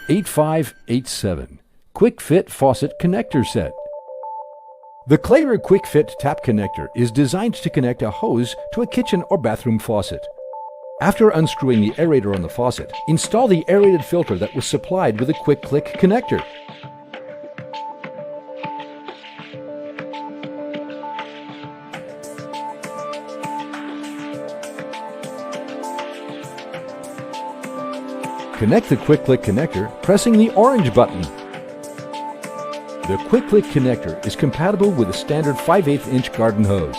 8587 Quick-Fit Faucet Connector Set. The Claber Quick-Fit Tap Connector is designed to connect a hose to a kitchen or bathroom faucet. After unscrewing the aerator on the faucet, install the aerated filter that was supplied with a quick-click connector. Connect the quick-click connector pressing the orange button. The quick-click connector is compatible with a standard 5/8 inch garden hose.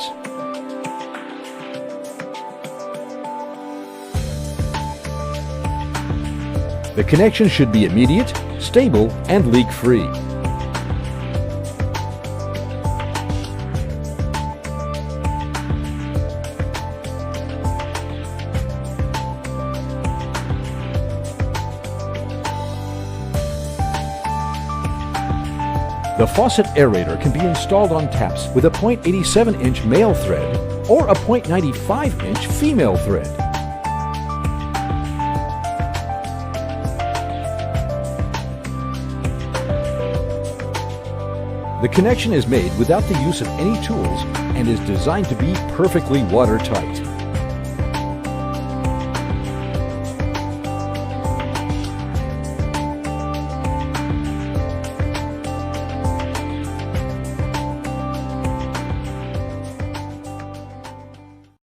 The connection should be immediate, stable, and leak-free. The faucet aerator can be installed on taps with a 0.87 inch male thread or a 0.95 inch female thread. The connection is made without the use of any tools and is designed to be perfectly watertight.